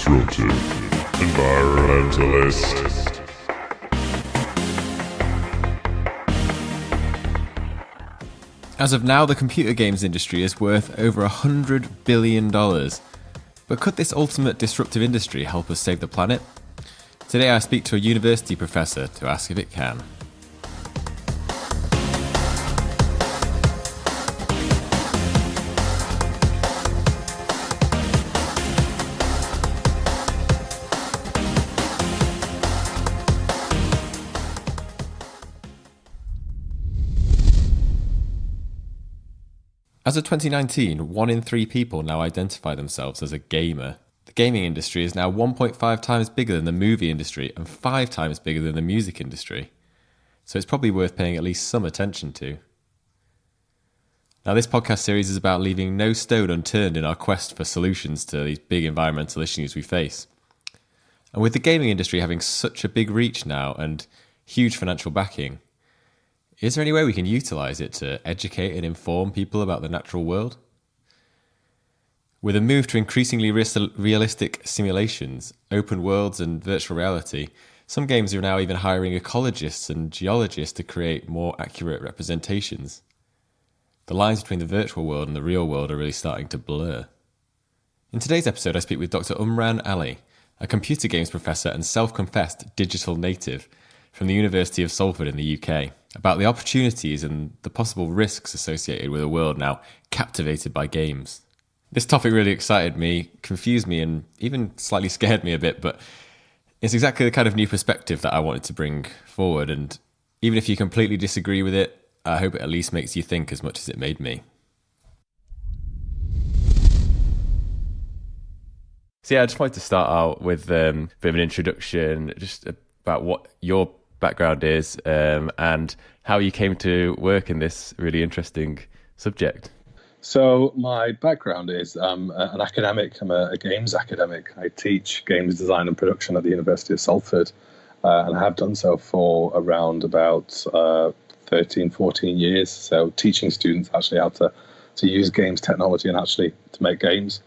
Disruptive. Environmentalist. As of now, the computer games industry is worth over $100 billion. But could this ultimate disruptive industry help us save the planet? Today I speak to a university professor to ask if it can. As of 2019, 1 in 3 people now identify themselves as a gamer. The gaming industry is now 1.5 times bigger than the movie industry and 5 times bigger than the music industry. So it's probably worth paying at least some attention to. Now, this podcast series is about leaving no stone unturned in our quest for solutions to these big environmental issues we face. And with the gaming industry having such a big reach now and huge financial backing, is there any way we can utilise it to educate and inform people about the natural world? With a move to increasingly realistic simulations, open worlds and virtual reality, some games are now even hiring ecologists and geologists to create more accurate representations. The lines between the virtual world and the real world are really starting to blur. In today's episode, I speak with Dr. Umran Ali, a computer games professor and self-confessed digital native from the University of Salford in the UK, about the opportunities and the possible risks associated with a world now captivated by games. This topic really excited me, confused me, and even slightly scared me a bit, but it's exactly the kind of new perspective that I wanted to bring forward, and even if you completely disagree with it, I hope it at least makes you think as much as it made me. So yeah, I just wanted to start out with a bit of an introduction, just about what your background is and how you came to work in this really interesting subject. So my background is an academic. I'm a games academic. I teach games design and production at the University of Salford, and I have done so for around about 13, 14 years. So teaching students actually how to use games technology and actually to make games.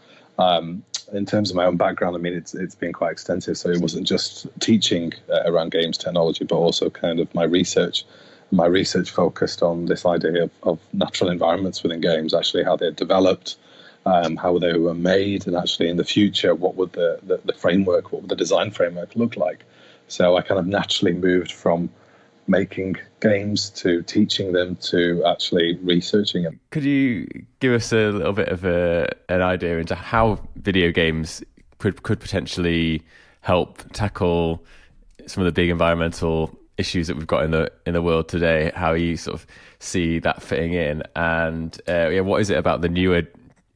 In terms of my own background, I mean, it's been quite extensive. So it wasn't just teaching around games technology, but also kind of my research. My research focused on this idea of natural environments within games, actually how they're developed, how they were made, and actually in the future, what would the framework, what would the design framework look like? So I kind of naturally moved from making games to teaching them to actually researching them. Could you give us a little bit of an idea into how video games could potentially help tackle some of the big environmental issues that we've got in the world today? How you sort of see that fitting in, and what is it about the newer?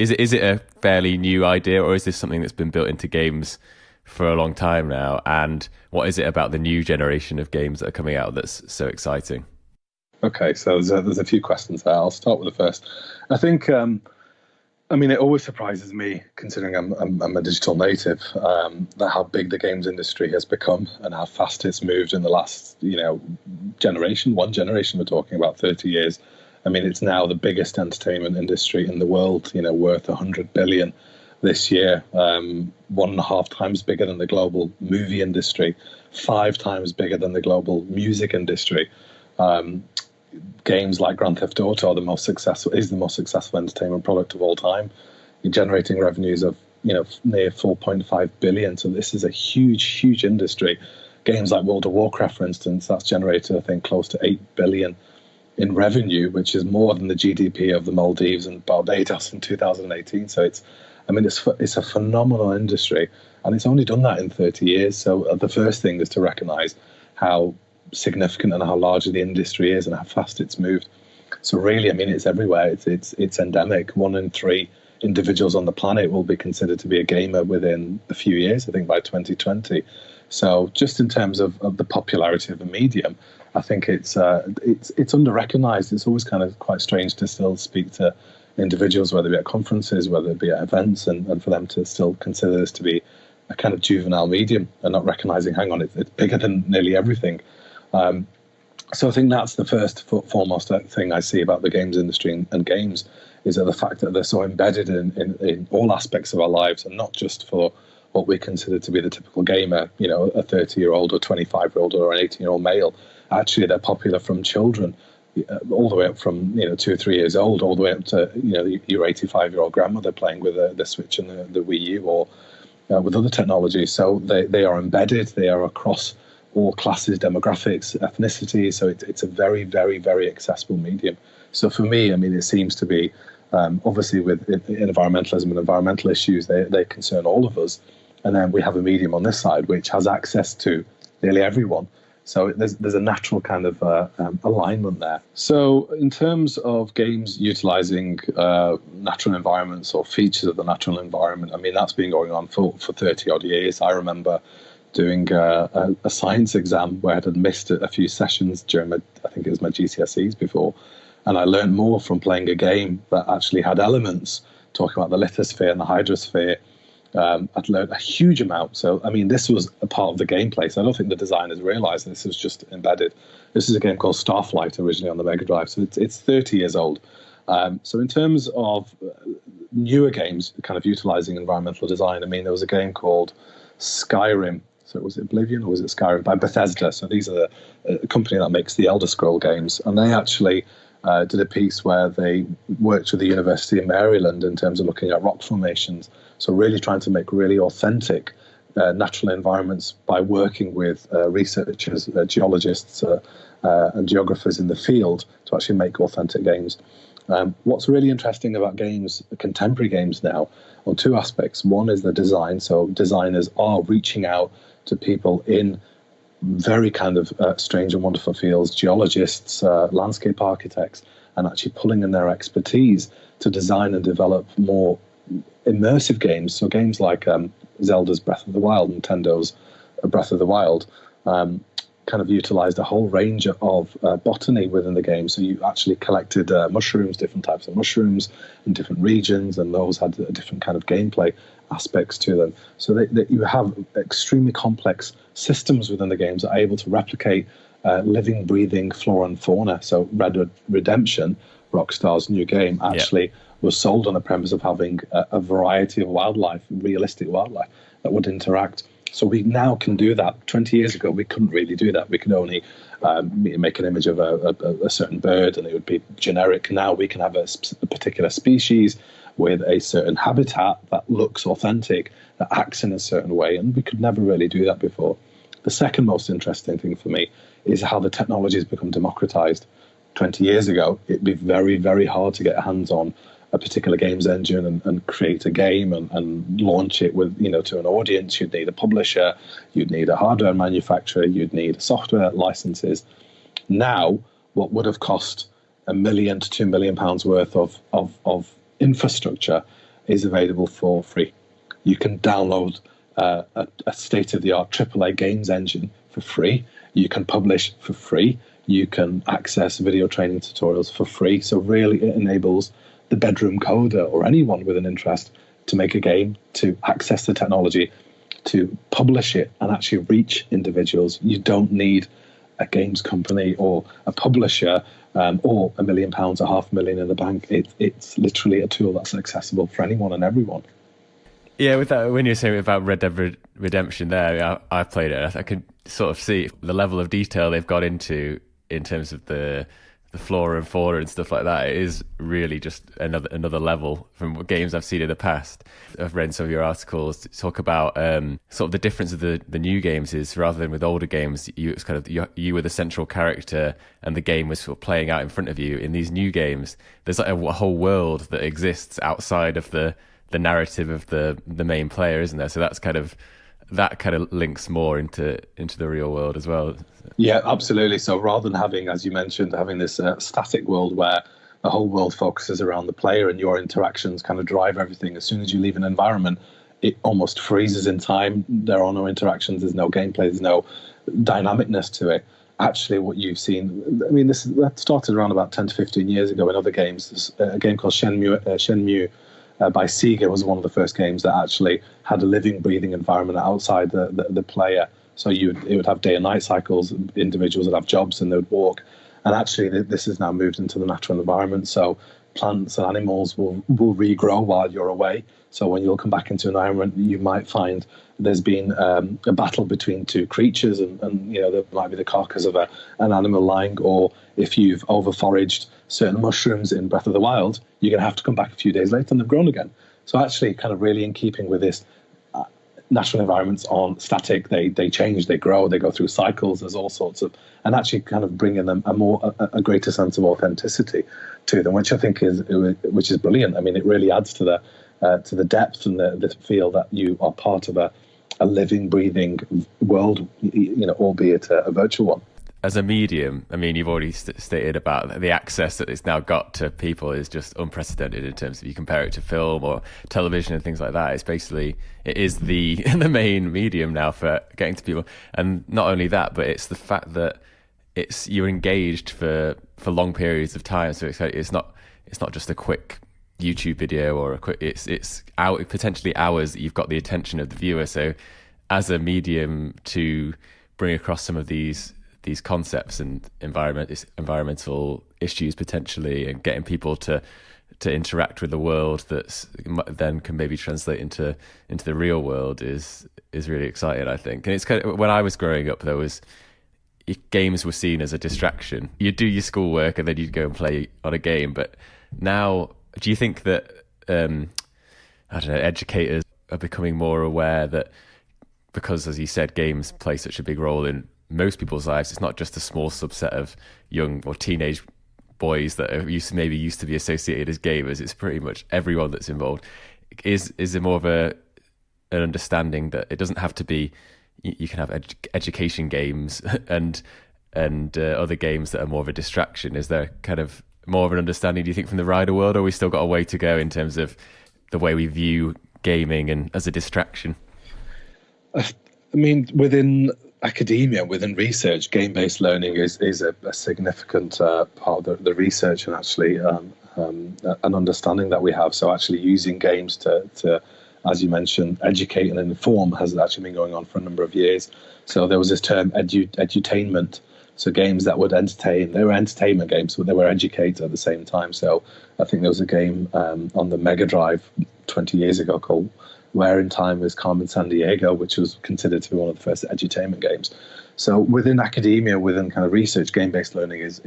Is it a fairly new idea, or is this something that's been built into games for a long time now? And what is it about the new generation of games that are coming out that's so exciting? Okay, so there's a few questions there. I'll start with the first. I think, I mean, it always surprises me, considering I'm a digital native, that how big the games industry has become and how fast it's moved in the last, generation. One generation, we're talking about 30 years. I mean, it's now the biggest entertainment industry in the world, worth 100 billion this year, 1.5 times bigger than the global movie industry, 5 times bigger than the global music industry. Games like Grand Theft Auto are the most successful entertainment product of all time. You're generating revenues of near 4.5 billion. So this is a huge industry. Games like World of Warcraft, for instance, that's generated I think close to 8 billion in revenue, which is more than the GDP of the Maldives and Barbados in 2018. So it's a phenomenal industry, and it's only done that in 30 years. So the first thing is to recognize how significant and how large the industry is and how fast it's moved. So really, I mean, it's everywhere. It's endemic. 1 in 3 individuals on the planet will be considered to be a gamer within a few years, I think by 2020. So just in terms of the popularity of the medium, I think it's under-recognized. It's always kind of quite strange to still speak to individuals, whether it be at conferences, whether it be at events, and for them to still consider this to be a kind of juvenile medium and not recognizing, hang on, it's bigger than nearly everything. So I think that's the first foremost thing I see about the games industry and games, is that the fact that they're so embedded in all aspects of our lives, and not just for what we consider to be the typical gamer, a 30-year-old or 25-year-old or an 18-year-old male. Actually, they're popular from children, all the way up from 2 or 3 years old, all the way up to your 85-year-old grandmother playing with the Switch and the Wii U, or with other technologies. So they are embedded. They are across all classes, demographics, ethnicities. So it's a very, very, very accessible medium. So for me, I mean, it seems to be, obviously with environmentalism and environmental issues, they concern all of us. And then we have a medium on this side which has access to nearly everyone. So there's a natural kind of alignment there. So in terms of games utilizing natural environments or features of the natural environment, I mean, that's been going on for 30 odd years. I remember doing a science exam where I had missed a few sessions during I think it was my GCSEs before. And I learned more from playing a game that actually had elements talking about the lithosphere and the hydrosphere. I'd learned a huge amount. So, I mean, this was a part of the gameplay. So I don't think the designers realized this was just embedded. This is a game called Starflight, originally on the Mega Drive. So it's 30 years old. So in terms of newer games kind of utilizing environmental design, I mean, there was a game called Skyrim. So was it Oblivion or was it Skyrim? By Bethesda. So these are the company that makes the Elder Scroll games. And they actually did a piece where they worked with the University of Maryland in terms of looking at rock formations. So really trying to make really authentic natural environments by working with researchers, geologists, and geographers in the field to actually make authentic games. What's really interesting about games, contemporary games now, on two aspects. One is the design. So designers are reaching out to people in very kind of strange and wonderful fields, geologists, landscape architects, and actually pulling in their expertise to design and develop more immersive games. So games like Zelda's Breath of the Wild, Nintendo's Breath of the Wild, kind of utilized a whole range of botany within the game. So you actually collected mushrooms, different types of mushrooms in different regions, and those had a different kind of gameplay aspects to them. So that you have extremely complex systems within the games that are able to replicate living, breathing flora and fauna. So Red Dead Redemption, Rockstar's new game, actually was sold on the premise of having a variety of wildlife, realistic wildlife that would interact. So we now can do that. 20 years ago, we couldn't really do that. We could only make an image of a certain bird and it would be generic. Now we can have a particular species with a certain habitat that looks authentic, that acts in a certain way, and we could never really do that before. The second most interesting thing for me is how the technology has become democratized. 20 years ago, it'd be very, very hard to get hands on a particular games engine and create a game and launch it with, to an audience. You'd need a publisher, you'd need a hardware manufacturer, you'd need software licenses. Now, what would have cost £1 million to £2 million worth of infrastructure is available for free. You can download a state-of-the-art AAA games engine for free. You can publish for free. You can access video training tutorials for free. So really it enables the bedroom coder or anyone with an interest to make a game, to access the technology, to publish it and actually reach individuals. You don't need a games company or a publisher or £1 million or £500,000 in the bank. It's literally a tool that's accessible for anyone and everyone. Yeah, with that, when you're saying about Red Dead Redemption there, I played it. I could sort of see the level of detail they've got into in terms of the flora and fauna and stuff like that. It is really just another level from games I've seen in the past. I've read some of your articles to talk about sort of the difference of the new games is rather than with older games, you were the central character and the game was sort of playing out in front of you. In these new games, there's like a whole world that exists outside of the narrative of the main player, isn't there? So that kind of links more into the real world as well. Yeah, absolutely. So rather than having, as you mentioned, having this static world where the whole world focuses around the player and your interactions kind of drive everything, as soon as you leave an environment, it almost freezes in time. There are no interactions, there's no gameplay, there's no dynamicness to it. Actually, what you've seen, I mean, that started around about 10 to 15 years ago in other games. There's a game called Shenmue by Sega was one of the first games that actually had a living, breathing environment outside the player. So it would have day and night cycles. Individuals would have jobs and they would walk. And actually, this has now moved into the natural environment. So plants and animals will regrow while you're away. So when you'll come back into an environment, you might find there's been a battle between two creatures, and there might be the carcass of an animal lying, or if you've over-foraged certain mushrooms in Breath of the Wild, you're going to have to come back a few days later and they've grown again. So actually kind of really in keeping with this, natural environments aren't static. They change, they grow, they go through cycles. There's all sorts of, and actually kind of bringing them a greater sense of authenticity to them, which I think is brilliant. I mean, it really adds to the depth and the feel that you are part of a living, breathing world, albeit a virtual one. As a medium, I mean, you've already stated about the access that it's now got to people is just unprecedented in terms of you compare it to film or television and things like that. It's basically, it is the main medium now for getting to people. And not only that, but it's the fact that you're engaged for long periods of time. So it's not just a quick YouTube video or it's potentially hours that you've got the attention of the viewer. So as a medium to bring across some of these concepts and environmental issues potentially, and getting people to interact with the world that's then can maybe translate into the real world is really exciting, I think. And it's kind of, when I was growing up, games were seen as a distraction. You'd do your schoolwork and then you'd go and play on a game. But now, do you think that educators are becoming more aware that, because, as you said, games play such a big role in most people's lives, it's not just a small subset of young or teenage boys that are used to be associated as gamers, it's pretty much everyone that's involved. Is there more of an understanding that it doesn't have to be, you can have education games and other games that are more of a distraction? Is there kind of more of an understanding, do you think, from the wider world, or we still got a way to go in terms of the way we view gaming and as a distraction? I mean, within academia, within research, game-based learning is a significant part of the research and actually an understanding that we have. So actually using games to, as you mentioned, educate and inform has actually been going on for a number of years. So there was this term edutainment. So games that would entertain, they were entertainment games, but they were educate at the same time. So I think there was a game on the Mega Drive 20 years ago called Where in Time is Carmen Sandiego, which was considered to be one of the first edutainment games. So within academia, within kind of research, game-based learning is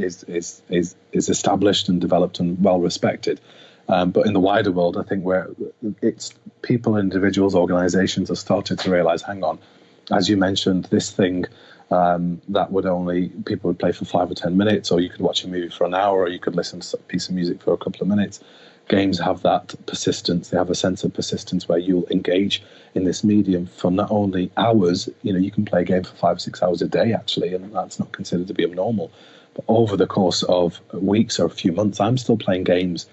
established and developed and well respected. But in the wider world, I think where it's people, individuals, organizations have started to realize, hang on, as you mentioned, this thing that people would play for 5 or 10 minutes, or you could watch a movie for an hour, or you could listen to a piece of music for a couple of minutes. Games have that persistence. They have a sense of persistence where you'll engage in this medium for not only hours, you can play a game for 5 or 6 hours a day, actually, and that's not considered to be abnormal. But over the course of weeks or a few months, I'm still playing games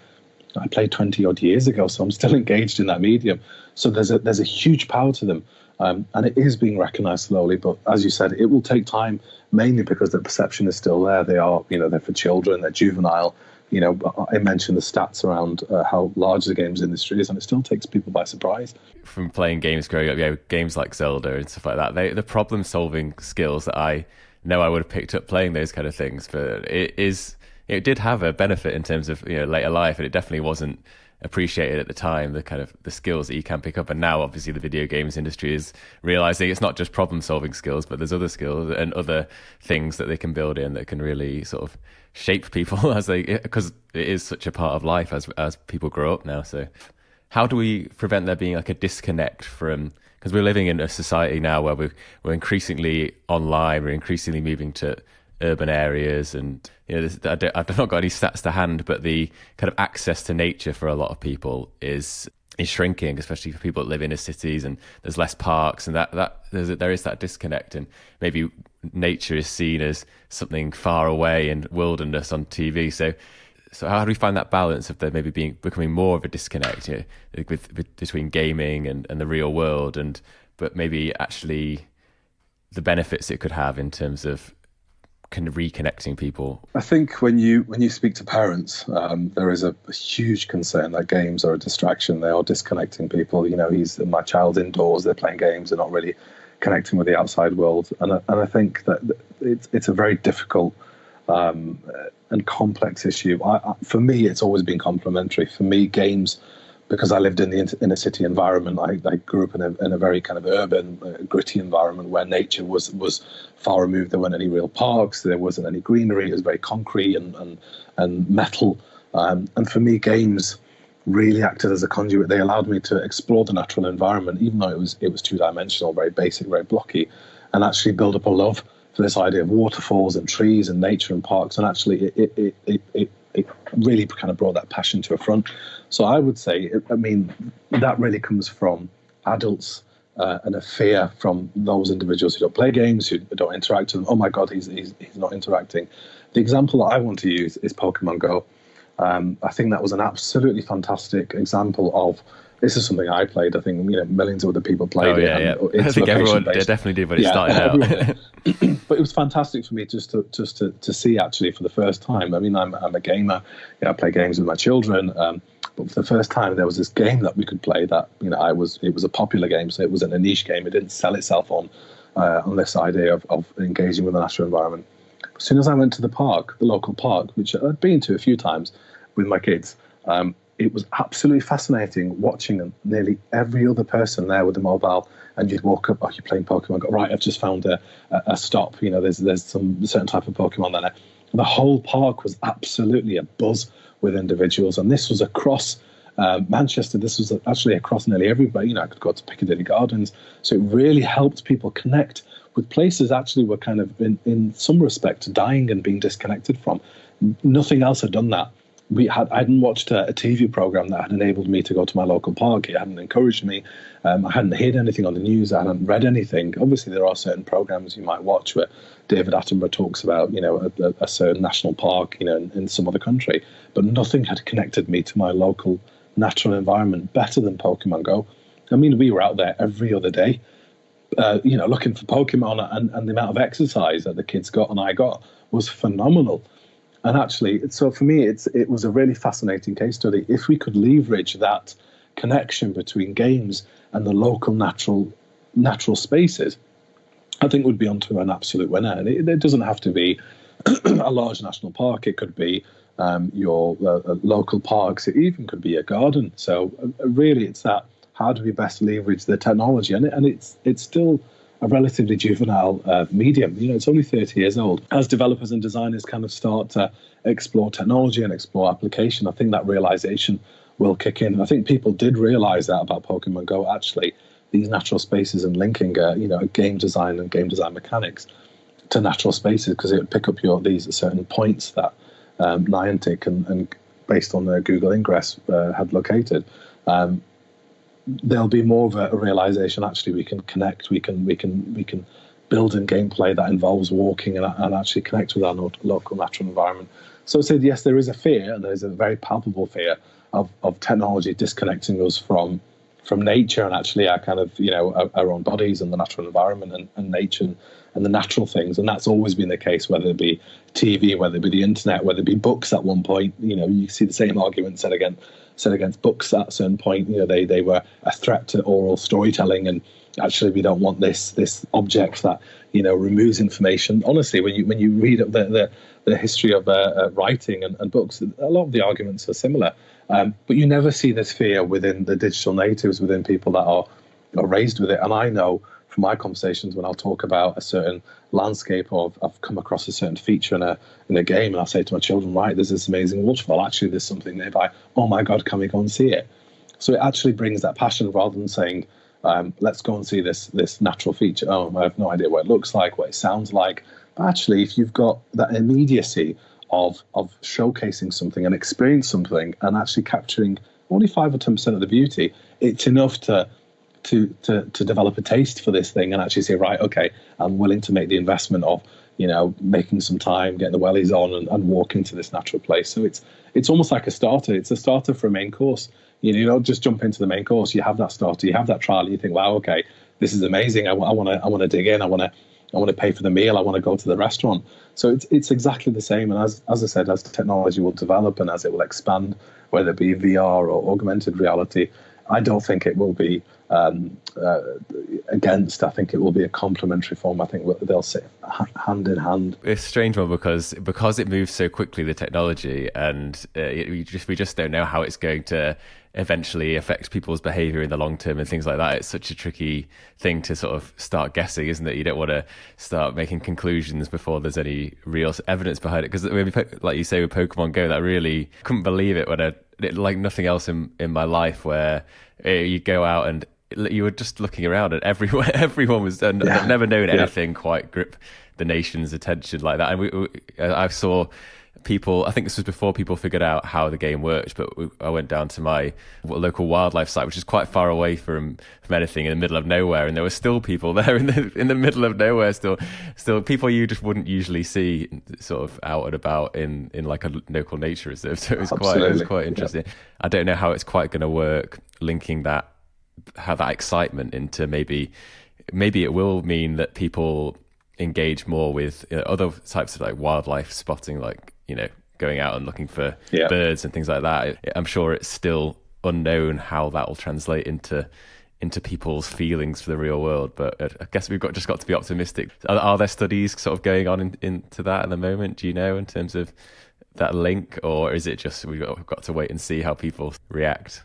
I played 20 odd years ago, so I'm still engaged in that medium. So there's a huge power to them. And it is being recognized slowly, but as you said, it will take time, mainly because the perception is still there. They are, they're for children, they're juvenile. I mentioned the stats around how large the games industry is, and it still takes people by surprise. From playing games growing up, games like Zelda and stuff like that, the problem-solving skills that I know I would have picked up playing those kind of things, but it did have a benefit in terms of later life, and it definitely wasn't appreciated at the time, the kind of the skills that you can pick up. And now obviously the video games industry is realizing it's not just problem solving skills, but there's other skills and other things that they can build in that can really sort of shape people because it is such a part of life as people grow up now. So how do we prevent there being like a disconnect from, because we're living in a society now where we're increasingly online, we're increasingly moving to urban areas, and I've not got any stats to hand, but the kind of access to nature for a lot of people is shrinking, especially for people that live in cities, and there's less parks, and there is that disconnect, and maybe nature is seen as something far away and wilderness on TV. So how do we find that balance of there maybe becoming more of a disconnect between gaming and the real world, but maybe actually the benefits it could have in terms of kind of reconnecting people? I think when you speak to parents, there is a huge concern that games are a distraction. They are disconnecting people. My child's indoors, they're playing games, they're not really connecting with the outside world. And I think that it's a very difficult and complex issue. For me, it's always been complementary. For me, games, because I lived in the inner city environment, I grew up in a very kind of urban, gritty environment where nature was far removed. There weren't any real parks. There wasn't any greenery. It was very concrete and metal. And for me, games really acted as a conduit. They allowed me to explore the natural environment, even though it was two-dimensional, very basic, very blocky, and actually build up a love for this idea of waterfalls and trees and nature and parks. And actually, it really kind of brought that passion to a front. So I would say, that really comes from adults and a fear from those individuals who don't play games, who don't interact with them. Oh my God, he's not interacting. The example that I want to use is Pokemon Go. I think that was an absolutely fantastic example of, this is something I played. I think millions of other people played it. I think everyone definitely did when it started out. But it was fantastic for me just to see, actually, for the first time. I mean, I'm a gamer. I play games with my children. But for the first time, there was this game that we could play that it was a popular game, so it wasn't a niche game. It didn't sell itself on this idea of engaging with the natural environment. As soon as I went to the park, the local park, which I'd been to a few times with my kids, it was absolutely fascinating watching nearly every other person there with a mobile. And you'd walk up, you're playing Pokemon, go, right, I've just found a stop. There's some certain type of Pokemon there. The whole park was absolutely a buzz with individuals. And this was across Manchester. This was actually across nearly everybody. I could go to Piccadilly Gardens. So it really helped people connect with places actually were kind of, in some respect, dying and being disconnected from. Nothing else had done that. I hadn't watched a TV program that had enabled me to go to my local park. It hadn't encouraged me. I hadn't heard anything on the news. I hadn't read anything. Obviously, there are certain programs you might watch where David Attenborough talks about, a certain national park, in some other country. But nothing had connected me to my local natural environment better than Pokemon Go. I mean, we were out there every other day, looking for Pokemon, and the amount of exercise that the kids got and I got was phenomenal. And actually, so for me, it was a really fascinating case study. If we could leverage that connection between games and the local natural spaces, I think we'd be onto an absolute winner. And it doesn't have to be a large national park. It could be your local parks. It even could be a garden. So really, it's that, how do we best leverage the technology? And it's still a relatively juvenile medium. It's only 30 years old. As developers and designers kind of start to explore technology and explore application, I think that realization will kick in. I think people did realize that about Pokemon Go, actually, these natural spaces and linking, game design and game design mechanics to natural spaces, because it would pick up these certain points that Niantic and based on the Google Ingress had located. There'll be more of a realization, actually, we can connect, we can build in gameplay that involves walking and actually connect with our local natural environment. So I said, yes, there is a fear, and there is a very palpable fear of technology disconnecting us from nature and actually our kind of, our own bodies and the natural environment and nature and the natural things. And that's always been the case, whether it be TV, whether it be the internet, whether it be books at one point. You see the same argument said against books at a certain point. They were a threat to oral storytelling, and actually we don't want this object that removes information. Honestly, when you read the history of writing and books, a lot of the arguments are similar, but you never see this fear within the digital natives, within people that are raised with it. And I know from my conversations, when I'll talk about a certain landscape, or I've come across a certain feature in a game, and I'll say to my children, right, there's this amazing waterfall, actually there's something nearby, oh my God, can we go and see it? So it actually brings that passion, rather than saying, let's go and see this natural feature. Oh, I have no idea what it looks like, what it sounds like. But actually, if you've got that immediacy of showcasing something and experience something and actually capturing only 5 or 10% of the beauty, it's enough to develop a taste for this thing and actually say, right, okay, I'm willing to make the investment of, making some time, getting the wellies on and walking to this natural place. So it's almost like a starter. It's a starter for a main course. You don't just jump into the main course. You have that starter, you have that trial, and you think, wow, okay, this is amazing. I want to dig in. I want to pay for the meal. I want to go to the restaurant. So it's exactly the same. And as I said, as technology will develop and as it will expand, whether it be VR or augmented reality, I don't think it will be against. I think it will be a complementary form. I think they'll sit hand in hand. It's a strange one because it moves so quickly, the technology, and we just don't know how it's going to eventually affect people's behavior in the long term and things like that. It's such a tricky thing to sort of start guessing, isn't it? You don't want to start making conclusions before there's any real evidence behind it. Because like you say with Pokemon Go, that really couldn't believe it when like nothing else in my life, where you go out and you were just looking around and everyone was done. I've never known anything quite grip the nation's attention like that. And I saw people, I think this was before people figured out how the game worked, but I went down to my local wildlife site, which is quite far away from anything, in the middle of nowhere, and there were still people there in the middle of nowhere, still people you just wouldn't usually see sort of out and about in like a local nature reserve. So it was quite interesting. Yeah. I don't know how it's quite going to work, linking how that excitement into maybe it will mean that people engage more with other types of like wildlife spotting, like going out and looking for birds and things like that. I'm sure it's still unknown how that will translate into people's feelings for the real world, but I guess we've just got to be optimistic. Are there studies sort of going on into that at the moment, do you know, in terms of that link, or is it just we've got to wait and see how people react?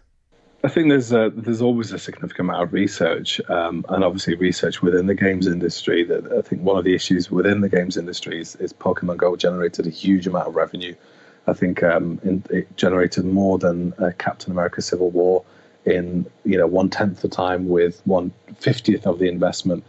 I think there's always a significant amount of research, and obviously research within the games industry. That I think one of the issues within the games industry is Pokemon Go generated a huge amount of revenue. I think it generated more than Captain America: Civil War in 1/10 the time with 1/50th of the investment.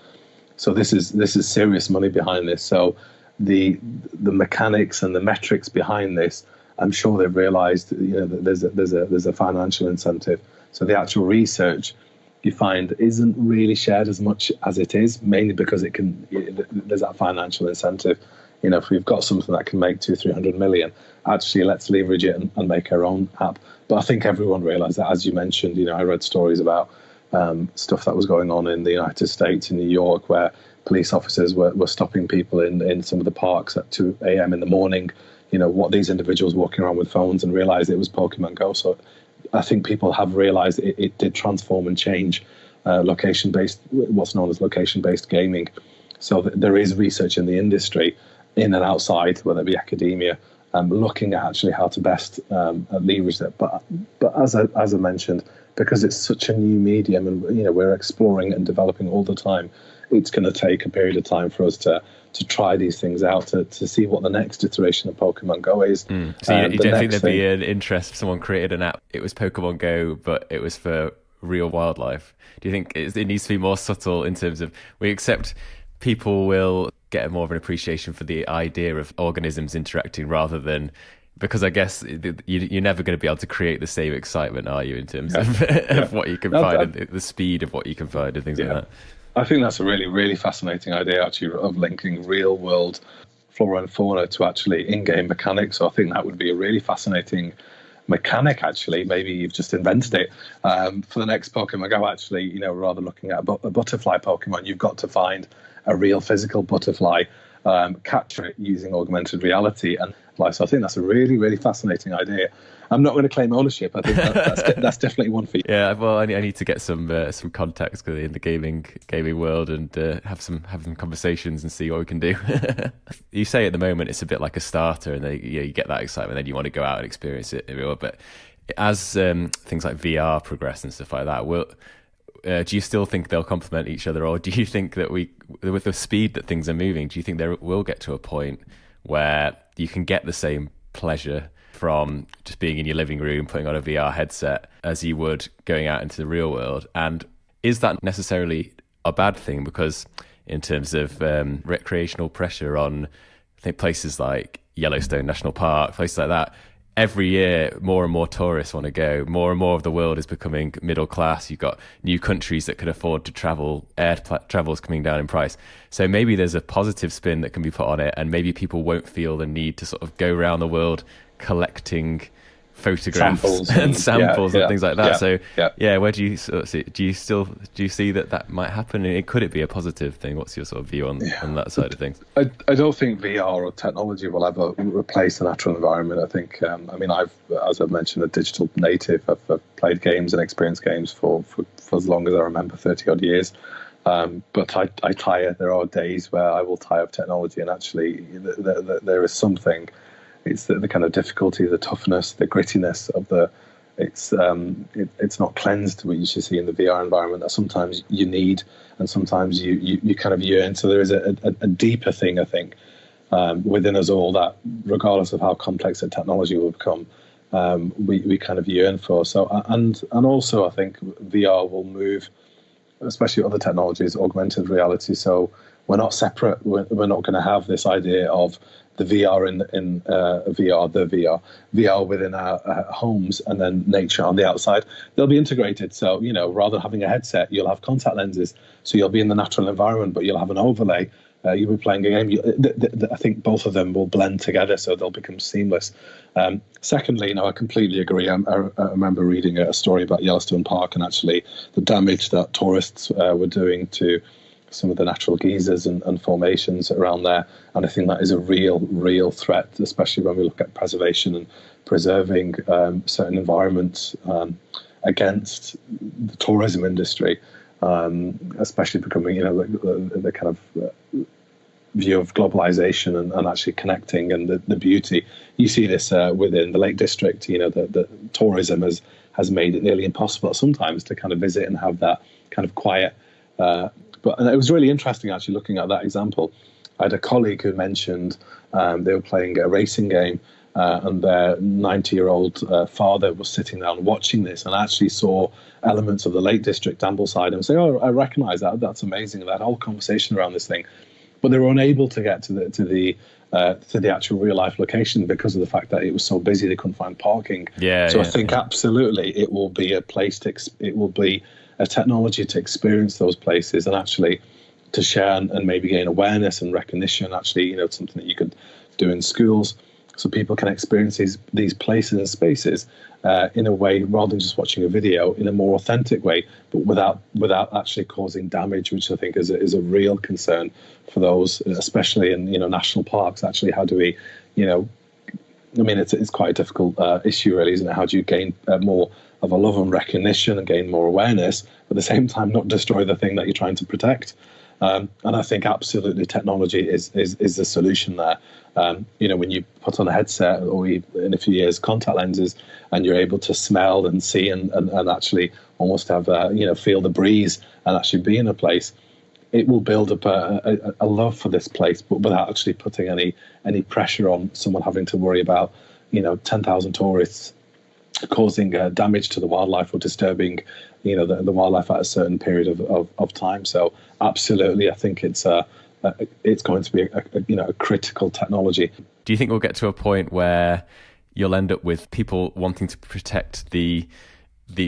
So this is serious money behind this. So the mechanics and the metrics behind this, I'm sure they've realised that there's a financial incentive. So the actual research, you find, isn't really shared as much as it is, mainly because there's that financial incentive. If we've got something that can make 200-300 million, actually let's leverage it and make our own app. But I think everyone realised that, as you mentioned. I read stories about stuff that was going on in the United States, in New York, where police officers were stopping people in some of the parks at 2 a.m. in the morning. What these individuals walking around with phones, and realised it was Pokemon Go. So I think people have realised it did transform and change location-based, what's known as location-based gaming. So there is research in the industry, in and outside, whether it be academia, looking at actually how to best leverage that. But as I mentioned, because it's such a new medium, and we're exploring and developing all the time, it's going to take a period of time for us to try these things out, to see what the next iteration of Pokemon Go is. So you don't think there'd be an interest if someone created an app, it was Pokemon Go, but it was for real wildlife? Do you think it needs to be more subtle in terms of, we accept people will get more of an appreciation for the idea of organisms interacting rather than, because I guess you're never going to be able to create the same excitement, are you, in terms of what you can find and the speed of what you can find and things like that? I think that's a really, really fascinating idea, actually, of linking real world flora and fauna to actually in-game mechanics. So I think that would be a really fascinating mechanic, actually. Maybe you've just invented it for the next Pokemon Go. Actually, rather looking at a butterfly Pokemon, you've got to find a real physical butterfly, capture it using augmented reality. And so I think that's a really, really fascinating idea. I'm not going to claim ownership. I think that's definitely one for you. Yeah, well, I need to get some contacts in the gaming world and have some conversations and see what we can do. You say at the moment it's a bit like a starter, and you get that excitement, then you want to go out and experience it everywhere. But as things like VR progress and stuff like that, do you still think they'll complement each other, or do you think that with the speed that things are moving, do you think there will get to a point where you can get the same pleasure from just being in your living room, putting on a VR headset, as you would going out into the real world? And is that necessarily a bad thing? Because in terms of recreational pressure on, I think, places like Yellowstone National Park, places like that, every year more and more tourists want to go. More and more of the world is becoming middle class. You've got new countries that can afford to travel. Air travel is coming down in price. So maybe there's a positive spin that can be put on it, and maybe people won't feel the need to sort of go around the world collecting photographs Samples and samples and things like that. Where do you sort of see? Do you see that might happen? Could it be a positive thing? What's your sort of view on that side of things? I don't think VR or technology will ever replace the natural environment. I think, as I've mentioned, a digital native. I've played games and experienced games for as long as I remember, 30 odd years. But I tire. There are days where I will tire of technology, and actually there is something. It's the kind of difficulty, the toughness, the grittiness of it's not cleansed, what you should see in the VR environment, that sometimes you need, and sometimes you kind of yearn. So there is a deeper thing, I think, within us all, that regardless of how complex the technology will become, we kind of yearn for. So and also I think VR will move, especially other technologies, augmented reality. So we're not separate. We're not going to have this idea of the VR in VR within our homes, and then nature on the outside. They'll be integrated. So, rather than having a headset, you'll have contact lenses. So you'll be in the natural environment, but you'll have an overlay. You'll be playing a game. I think both of them will blend together, so they'll become seamless. Secondly, I completely agree. I remember reading a story about Yellowstone Park, and actually the damage that tourists were doing to some of the natural geysers and formations around there. And I think that is a real threat, especially when we look at preservation and preserving certain environments against the tourism industry, especially becoming, the kind of view of globalization and actually connecting and the beauty. You see this within the Lake District. The tourism has made it nearly impossible sometimes to kind of visit and have that kind of quiet. And it was really interesting actually looking at that example. I had a colleague who mentioned they were playing a racing game, and their 90-year-old father was sitting down watching this and actually saw elements of the Lake District, Ambleside, and say, "Oh, I recognise that. That's amazing." That whole conversation around this thing, but they were unable to get to the actual real life location because of the fact that it was so busy they couldn't find parking. I think absolutely it will be a place it will be a technology to experience those places and actually to share and maybe gain awareness and recognition. Actually, it's something that you could do in schools, so people can experience these places and spaces in a way, rather than just watching a video, in a more authentic way, but without actually causing damage, which I think is a real concern for those, especially in national parks. Actually, how do we, it's quite a difficult issue, really, isn't it? How do you gain more of a love and recognition and gain more awareness, but at the same time not destroy the thing that you're trying to protect? And I think absolutely technology is the solution there. When you put on a headset or in a few years contact lenses, and you're able to smell and see and actually almost have feel the breeze and actually be in a place, it will build up a love for this place, but without actually putting any pressure on someone having to worry about 10,000 tourists causing damage to the wildlife or disturbing the wildlife at a certain period of time. So absolutely, I think it's going to be a critical technology. Do you think we'll get to a point where you'll end up with people wanting to protect the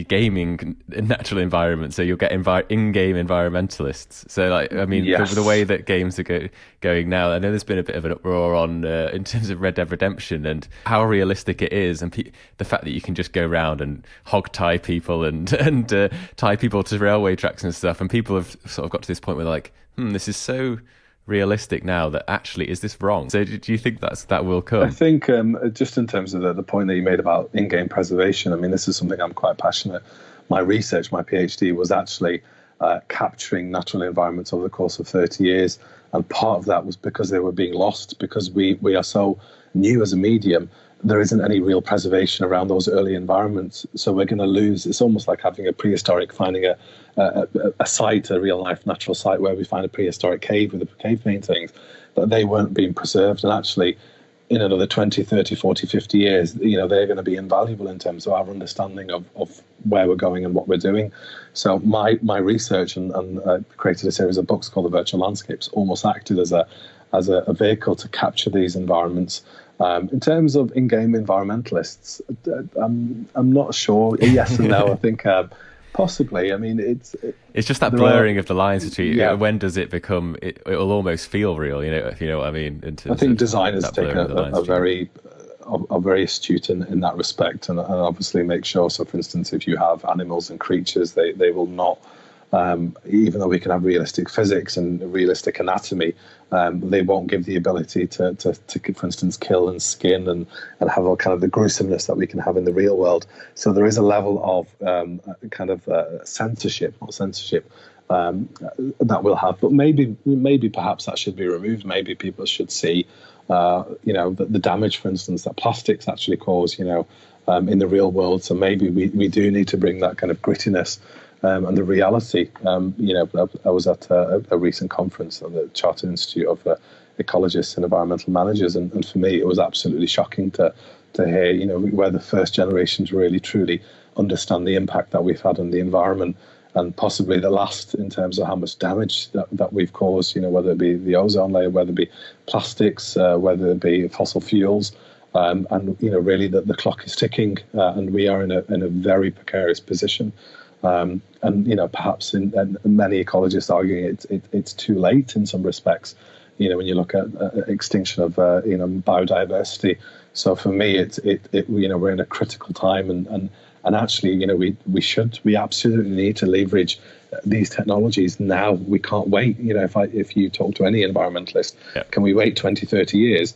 gaming natural environment? So you'll get in-game environmentalists. So yes. the way that games are going now, I know there's been a bit of an uproar on in terms of Red Dead Redemption and how realistic it is, and the fact that you can just go around and hog tie people and tie people to railway tracks and stuff, and people have sort of got to this point where they're like, this is so realistic now that actually, is this wrong? So do you think that will come? I think just in terms of the point that you made about in-game preservation, this is something I'm quite passionate. My research, my PhD, was actually capturing natural environments over the course of 30 years. And part of that was because they were being lost, because we are so new as a medium. There isn't any real preservation around those early environments. So we're going to lose. It's almost like having a prehistoric, finding a site, a real life natural site where we find a prehistoric cave with the cave paintings, that they weren't being preserved. And actually, in another 20, 30, 40, 50 years, they're going to be invaluable in terms of our understanding of where we're going and what we're doing. So my research and created a series of books called The Virtual Landscapes, almost acted as a vehicle to capture these environments. In terms of in-game environmentalists, I'm not sure. Yes and no. I think possibly. It's just that blurring of the lines between. Yeah. When does it become? It'll almost feel real. If you know what I mean. I think designers take a are very astute in that respect, and obviously make sure. So, for instance, if you have animals and creatures, they will not. Even though we can have realistic physics and realistic anatomy, they won't give the ability to, for instance, kill and skin and have all kind of the gruesomeness that we can have in the real world. So there is a level of kind of censorship, not censorship, that we'll have. But maybe perhaps that should be removed. Maybe people should see, the damage, for instance, that plastics actually cause, in the real world. So maybe we do need to bring that kind of grittiness. And the reality, I was at a recent conference at the Chartered Institute of Ecologists and Environmental Managers, and for me, it was absolutely shocking to hear, where the first generations really truly understand the impact that we've had on the environment, and possibly the last in terms of how much damage that we've caused, whether it be the ozone layer, whether it be plastics, whether it be fossil fuels. And really the clock is ticking, and we are in a very precarious position. And perhaps in many ecologists arguing it's too late in some respects. When you look at extinction of biodiversity. So for me, we're in a critical time, and actually we absolutely need to leverage these technologies now. We can't wait. If you talk to any environmentalist, can we wait 20, 30 years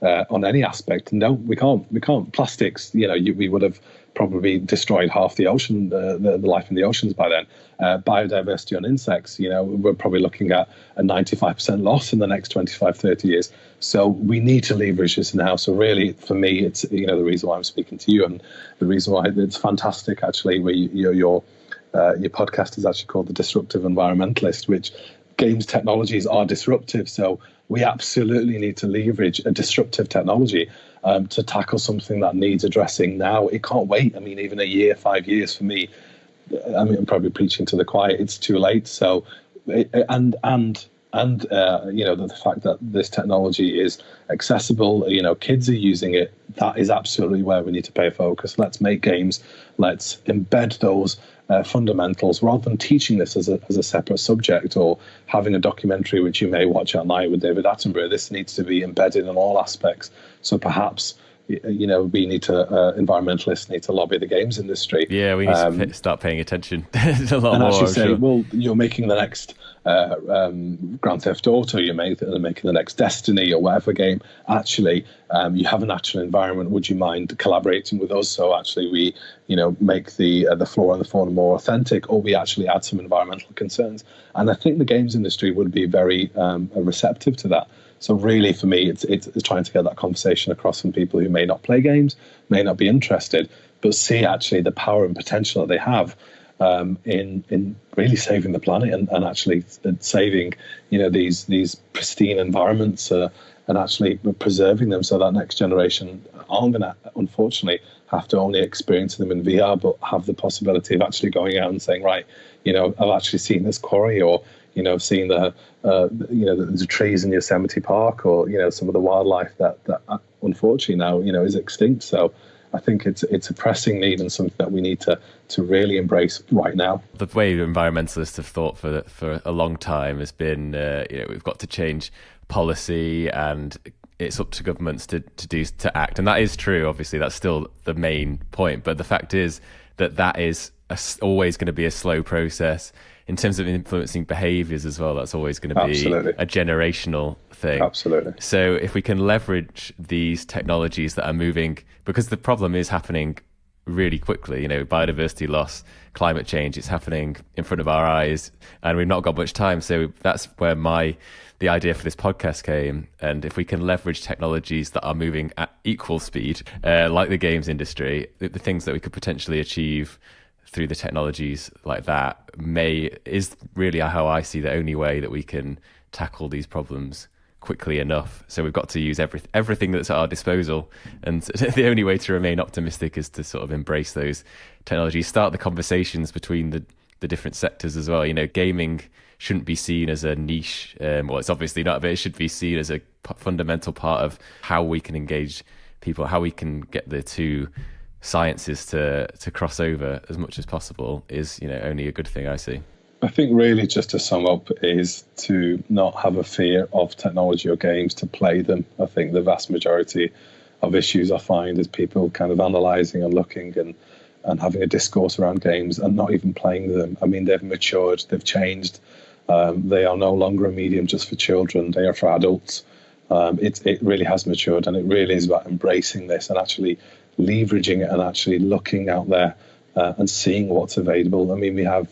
on any aspect? No, we can't. Plastics, we would have probably destroyed half the ocean, the life in the oceans by then. Biodiversity on insects, we're probably looking at a 95% loss in the next 25, 30 years. So we need to leverage this now. So really, for me, it's, the reason why I'm speaking to you, and the reason why it's fantastic, actually, where your podcast is actually called The Disruptive Environmentalist, which games technologies are disruptive. So we absolutely need to leverage a disruptive technology to tackle something that needs addressing now. It can't wait. I mean, even a year, 5 years for me, I'm probably preaching to the choir. It's too late. So, the fact that this technology is accessible, kids are using it. That is absolutely where we need to pay focus. Let's make games. Let's embed those fundamentals rather than teaching this as a separate subject or having a documentary which you may watch at night with David Attenborough. This needs to be embedded in all aspects. So perhaps we need to environmentalists need to lobby the games industry. Yeah, we need to start paying attention a lot and more. Actually say, well, you're making the next Grand Theft Auto, you're making the next Destiny or whatever game. Actually, you have a natural environment. Would you mind collaborating with us? So actually, we make the flora and the fauna more authentic, or we actually add some environmental concerns. And I think the games industry would be very receptive to that. So really, for me, it's trying to get that conversation across from people who may not play games, may not be interested, but see actually the power and potential that they have in really saving the planet and actually saving these pristine environments and actually preserving them so that next generation aren't going to, unfortunately, have to only experience them in VR, but have the possibility of actually going out and saying, right, I've actually seen this quarry, or seeing the trees in Yosemite Park, or some of the wildlife that unfortunately now is extinct. So I think it's a pressing need and something that we need to really embrace right now. The way environmentalists have thought for a long time has been we've got to change policy and it's up to governments to act, and that is true. Obviously, that's still the main point. But the fact is that is always going to be a slow process. In terms of influencing behaviours as well, that's always going to be a generational thing. Absolutely. So if we can leverage these technologies that are moving, because the problem is happening really quickly, biodiversity loss, climate change, it's happening in front of our eyes and we've not got much time. So that's where the idea for this podcast came. And if we can leverage technologies that are moving at equal speed, like the games industry, the things that we could potentially achieve through the technologies like that is really how I see the only way that we can tackle these problems quickly enough. So we've got to use everything that's at our disposal, and the only way to remain optimistic is to sort of embrace those technologies, start the conversations between the different sectors as well. Gaming shouldn't be seen as a niche, well, it's obviously not, but it should be seen as a fundamental part of how we can engage people, how we can get the two sciences to cross over as much as possible is only a good thing, I see. I think really just to sum up is to not have a fear of technology or games, to play them. I think the vast majority of issues I find is people kind of analysing and looking and having a discourse around games and not even playing them. I mean, they've matured, they've changed. They are no longer a medium just for children, they are for adults. It really has matured, and it really is about embracing this and actually leveraging it and actually looking out there and seeing what's available. I mean, we have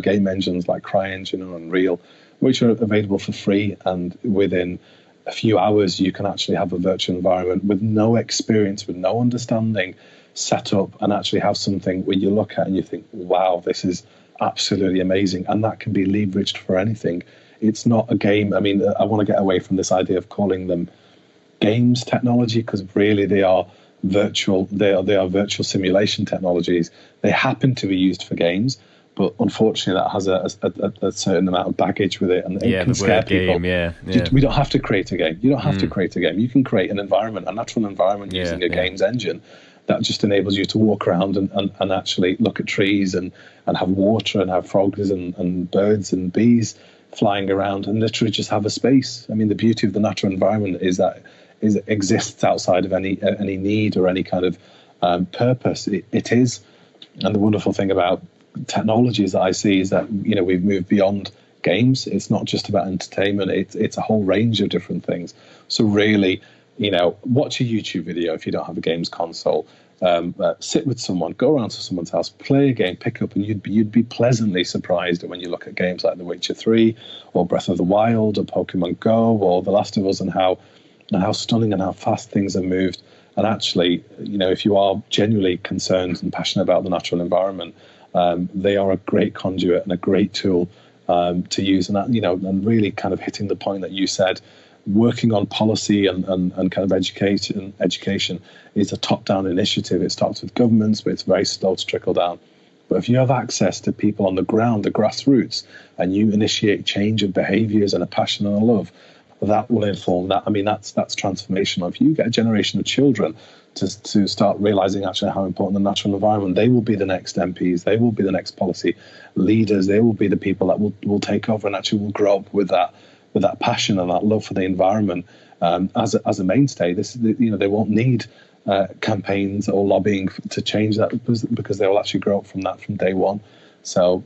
game engines like CryEngine or Unreal, which are available for free, and within a few hours you can actually have a virtual environment with no experience, with no understanding, set up and actually have something where you look at and you think, wow, this is absolutely amazing, and that can be leveraged for anything. It's not a game. I mean, I want to get away from this idea of calling them games technology, because really they are virtual. They are virtual simulation technologies. They happen to be used for games, but unfortunately that has a certain amount of baggage with it, and it can scare people. We don't have to create a game. You don't have to create a game. You can create an environment, a natural environment, using a games engine that just enables you to walk around and actually look at trees and have water and have frogs and birds and bees flying around and literally just have a space. I mean, the beauty of the natural environment is that it exists outside of any need or any kind of purpose. It is. And the wonderful thing about technologies that I see is that, we've moved beyond games. It's not just about entertainment. It's a whole range of different things. So really, watch a YouTube video if you don't have a games console. Sit with someone, go around to someone's house, play a game, pick up, and you'd be pleasantly surprised when you look at games like The Witcher 3 or Breath of the Wild or Pokemon Go or The Last of Us, and how stunning and how fast things have moved. And actually, if you are genuinely concerned and passionate about the natural environment, they are a great conduit and a great tool to use. And that, and really kind of hitting the point that you said, working on policy and kind of education is a top-down initiative. It starts with governments, but it's very slow to trickle down. But if you have access to people on the ground, the grassroots, and you initiate change of behaviours and a passion and a love, that will inform that. I mean, that's transformational. If you get a generation of children to start realising actually how important the natural environment, they will be the next MPs, they will be the next policy leaders, they will be the people that will take over and actually will grow up with that passion and that love for the environment as a mainstay. They won't need campaigns or lobbying to change that, because they will actually grow up from that from day one. So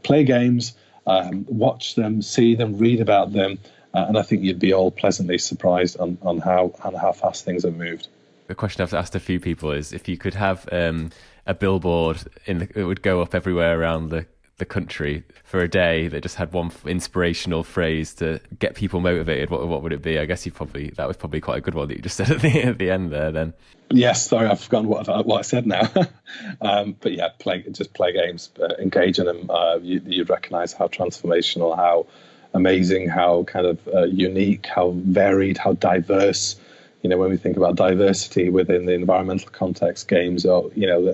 play games, watch them, see them, read about them, and I think you'd be all pleasantly surprised on how fast things have moved. The question I've asked a few people is, if you could have a billboard it would go up everywhere around the country for a day that just had one inspirational phrase to get people motivated, what would it be? I guess that was probably quite a good one that you just said at the end there then. Yes, sorry, I've forgotten what I said now. But yeah, play games, engage in them. You'd recognise how transformational, how amazing, how kind of unique, how varied, how diverse. When we think about diversity within the environmental context, games are,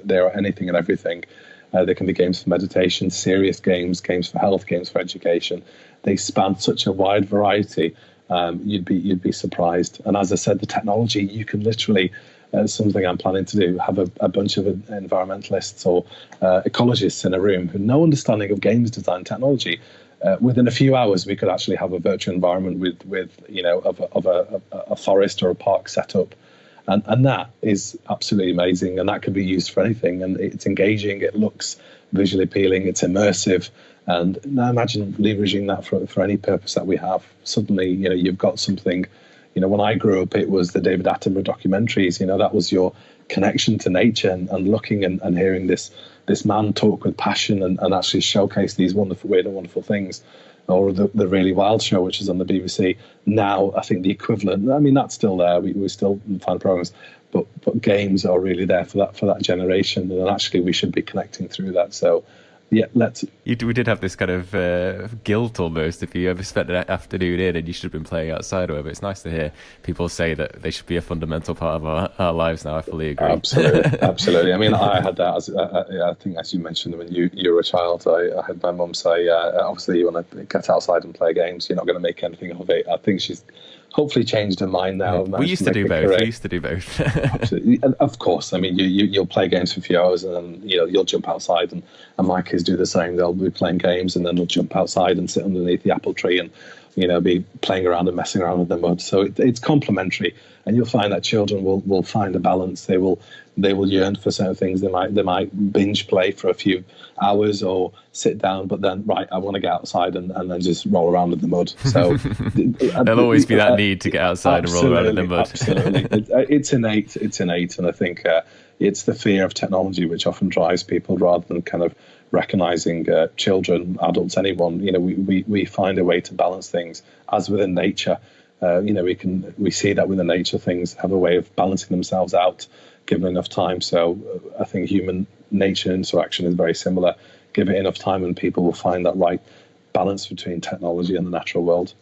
there are anything and everything. There can be games for meditation, serious games for health, games for education. They span such a wide variety. You'd be surprised. And as I said, the technology, you can literally, something I'm planning to do, have a bunch of environmentalists or ecologists in a room who have no understanding of games design technology. Within a few hours, we could actually have a virtual environment with a forest or a park set up. And that is absolutely amazing, and that can be used for anything. And it's engaging, it looks visually appealing, it's immersive. And now imagine leveraging that for any purpose that we have. Suddenly, you've got something. When I grew up, it was the David Attenborough documentaries. That was your connection to nature and looking and hearing this man talk with passion and actually showcase these weird and wonderful things. Or the Really Wild Show, which is on the BBC. Now, I think the equivalent, I mean, that's still there. We still find programs, but games are really there for that generation. And actually, we should be connecting through that. So, yeah, we did have this kind of guilt almost if you ever spent an afternoon in and you should have been playing outside or whatever. It's nice to hear people say that they should be a fundamental part of our lives now. I fully agree. Absolutely. I mean, I had that I think, as you mentioned, when you were a child, I had my mum say, obviously you want to get outside and play games, you're not going to make anything of it. I think she's hopefully changed her mind now. We used to do both. Absolutely. And of course, I mean, you'll play games for a few hours and then you'll jump outside, and my kids do the same. They'll be playing games and then they'll jump outside and sit underneath the apple tree and be playing around and messing around with the mud. So it's complementary, and you'll find that children will find a balance. They will yearn for certain things. They might binge play for a few hours or sit down, but then I want to get outside and then just roll around in the mud. So there'll always be that need to get outside and roll around in the mud. Absolutely, it's innate. It's innate, and I think it's the fear of technology which often drives people rather than kind of recognizing children, adults, anyone. We find a way to balance things as within nature. We see that within nature, things have a way of balancing themselves out given enough time. So I think human nature interaction is very similar. Give it enough time and people will find that right balance between technology and the natural world.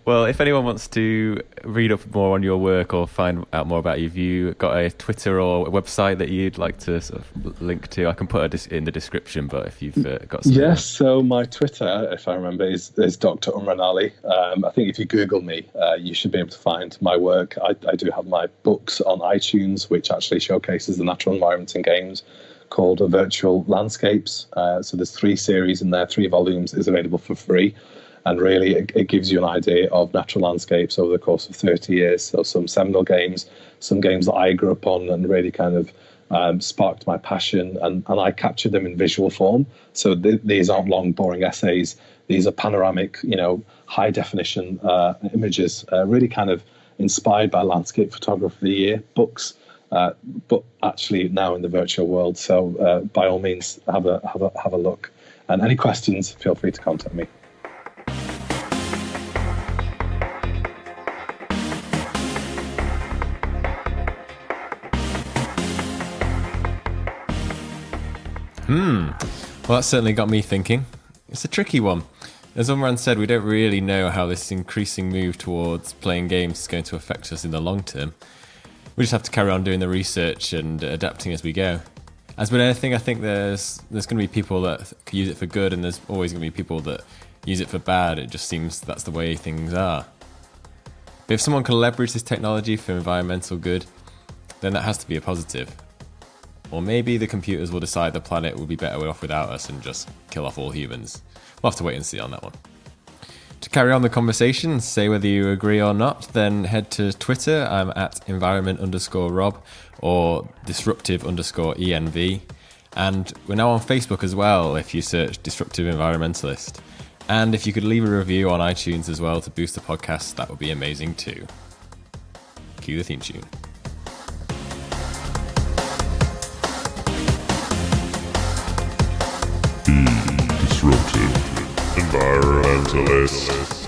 Well, if anyone wants to read up more on your work or find out more about you, have you got a Twitter or a website that you'd like to sort of link to? I can put it in the description, but if you've got something. Yes, so my Twitter, if I remember, is Dr. Umran Ali. I think if you Google me, you should be able to find my work. I do have my books on iTunes, which actually showcases the natural environment in games, called Virtual Landscapes. So there's 3 series in there, 3 volumes, is available for free. And really, it gives you an idea of natural landscapes over the course of 30 years. So some seminal games, some games that I grew up on and really kind of sparked my passion. And I captured them in visual form. So these aren't long, boring essays. These are panoramic, high definition images, really kind of inspired by Landscape Photographer of the Year books, but actually now in the virtual world. So by all means, have a look. And any questions, feel free to contact me. Well, that certainly got me thinking. It's a tricky one. As Umran said, we don't really know how this increasing move towards playing games is going to affect us in the long term. We just have to carry on doing the research and adapting as we go. As with anything, I think there's going to be people that use it for good, and there's always going to be people that use it for bad. It just seems that's the way things are. But if someone can leverage this technology for environmental good, then that has to be a positive. Or maybe the computers will decide the planet will be better off without us and just kill off all humans. We'll have to wait and see on that one. To carry on the conversation, say whether you agree or not, then head to Twitter. I'm at environment_Rob or disruptive_ENV. And we're now on Facebook as well if you search Disruptive Environmentalist. And if you could leave a review on iTunes as well to boost the podcast, that would be amazing too. Cue the theme tune. Disruptive Environmentalist.